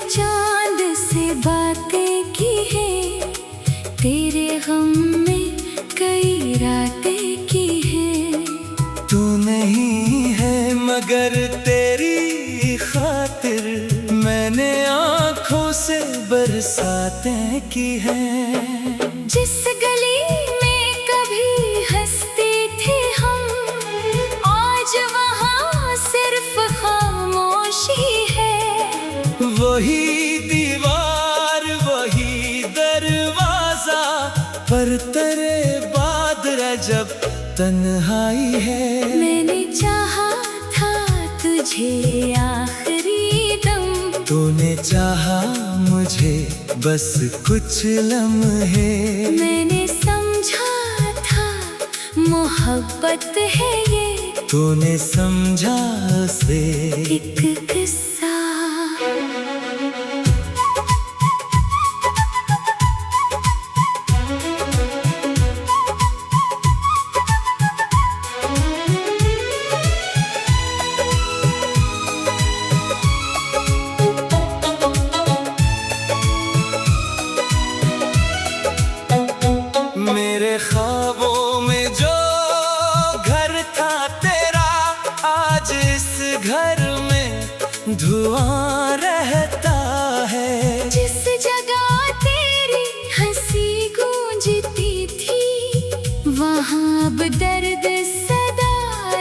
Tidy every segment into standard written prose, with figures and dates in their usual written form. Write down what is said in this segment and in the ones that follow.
चांद से बातें की है, तेरे गम में कई रातें की है। तू नहीं है मगर तेरी खातिर मैंने आँखों से बरसातें की हैं। जिस गली में कभी हंसते थे हम, आज वहाँ सिर्फ खामोशी है। वही दीवार वही दरवाजा, पर तेरे बाद रजब तन्हाई है। मैंने चाहा था तुझे आखिरी दम, तूने चाहा मुझे बस कुछ लम्हे। मैंने समझा था मोहब्बत है ये, तूने समझा उसे एक किस्सा। मेरे ख्वाबों में जो घर था तेरा, आज इस घर में धुआं रहता है। जिस जगह तेरी हंसी गूंजती थी, वहाँ अब दर्द सदा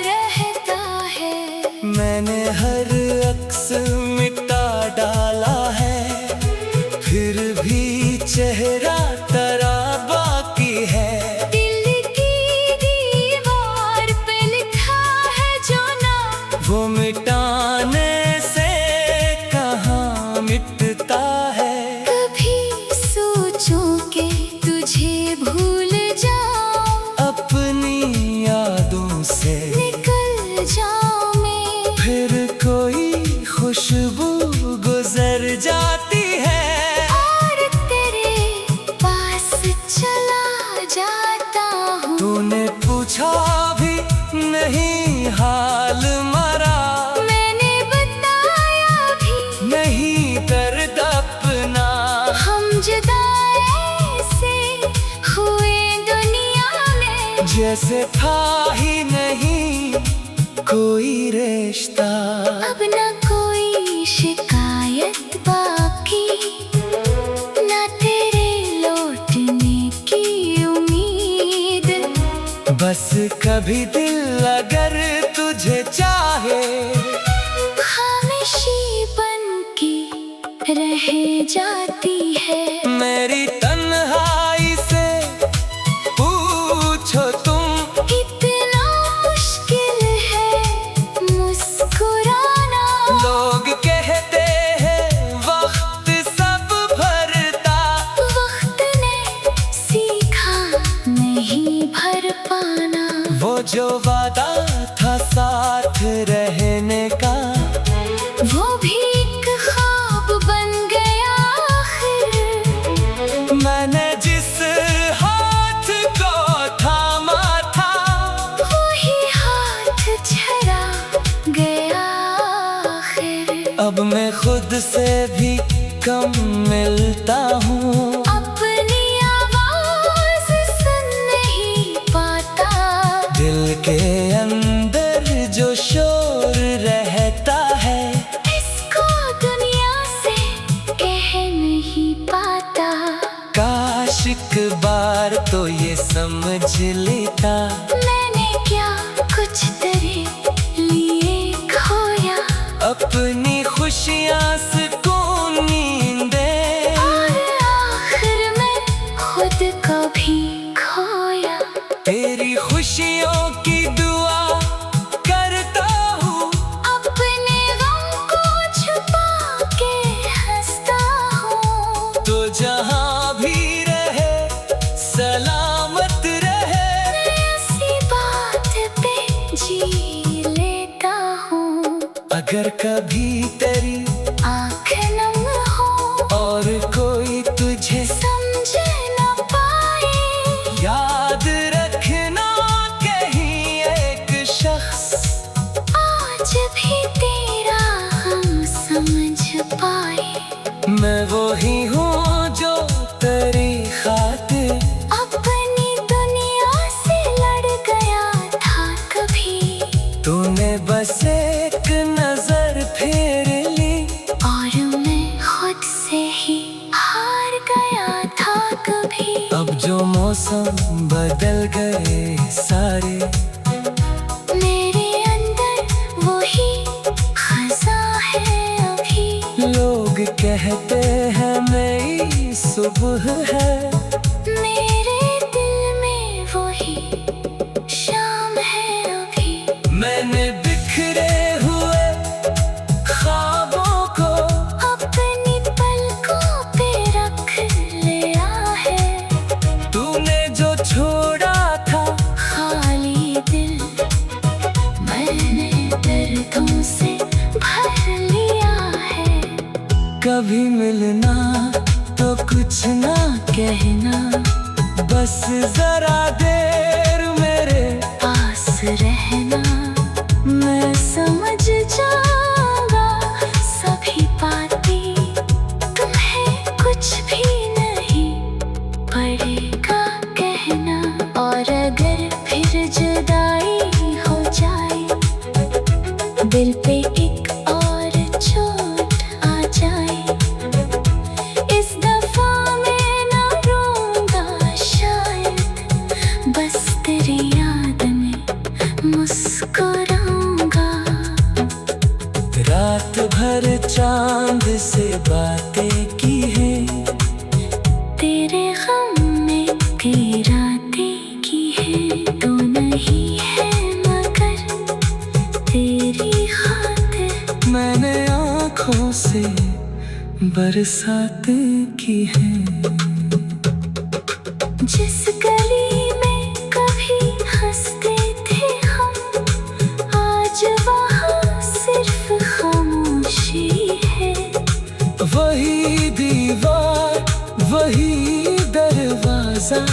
रहता है। मैंने हर अक्स मिटा डाला है, फिर भी चेहरा तेरा बाकी है। दिल की दीवार पे लिखा है जो नाम, वो मिटाने से कहाँ मिटता है। कभी सोचूं कि तुझे भूल जाऊं, अपनी यादों से निकल जाऊं मैं, फिर कोई खुशबू गुजर जाती है। और तेरे पास चला जाता हूँ। तूने पूछा भी नहीं हाल मरा, मैंने बताया भी नहीं दर्द अपना। हम जुदा ऐसे हुए दुनिया में, जैसे था ही नहीं कोई रिश्ता। अब ना कोई शिकायत बाकी, ना तेरे लौटने की उम्मीद। बस कभी दिल अगर तुझे चाहे, खामोशी बन के रह जाती है। मेरी तन्हाई से पूछो तुम, इतना मुश्किल है मुस्कुराना। लोग कहते हैं वक्त सब भरता, वक्त ने सीखा नहीं भर पाना। वो जो वादा था साथ रहने का, वो भी एक ख्वाब बन गया आखिर। मैंने जिस हाथ को थामा था, वही हाथ झरा गया आखिर। अब मैं खुद से भी कम मिलता हूँ। अपनी आवाज सुन नहीं पाता, दिल के अंदर जो शोर रहता है, इसको दुनिया से कह नहीं पाता। काश एक बार तो ये समझ लेता, मैंने क्या कुछ तेरे लिए खोया, अपनी खुशियाँ सुकून नींदें। और आखिर में खुद को भी खोया। तेरी खुशियों की दुआ करता हूँ, अपने गम को छुपा के हंसता हूँ। तो जहाँ भी रहे सलामत रहे। ऐसी बात पे जी लेता हूँ। अगर कभी तेरी आँख नम हो और कोई तुझे समझ न पाए, याद रखना कहीं एक शख्स आज भी तेरा हम समझ पाए। मैं वो ही हूँ जो तेरी खातिर अपनी दुनिया से लड़ गया था कभी। तूने बस एक नजर फेर ली और मैं खुद से ही हार गया था कभी। अब जो मौसम बदल गए सारे, मेरे अंदर वही खजा है अभी। लोग कहते हैं नई सुबह है, मेरे दिल में वही शाम है अभी। मैंने बिखरे हुए ख्वाबों को अपनी पलकों पे रख लिया है। तूने जो छोड़ा था खाली दिल मैंने दर्दों से भर लिया है। कभी मिलना तो कुछ ना कहना, बस जरा देर मेरे पास रहना। मैं समझ जाऊंगा सभी बातें, तुम्हें कुछ भी नहीं पड़ेगा कहना। और अगर फिर जुदाई हो जाए, दिल पे एक और चोट आ जाए, इस दफा मैं ना रोऊंगा शायद, बस तेरी याद में मुस्कुराऊंगा। रात भर चांद से बातें की है, तेरे गम में कई रातें की है। तू नहीं है मगर तेरी खातिर मैंने आँखों से बरसातें की है। जिस गली में कभी हंसते थे हम, आज वहाँ सिर्फ खामोशी है। वही दीवार वही दरवाजा,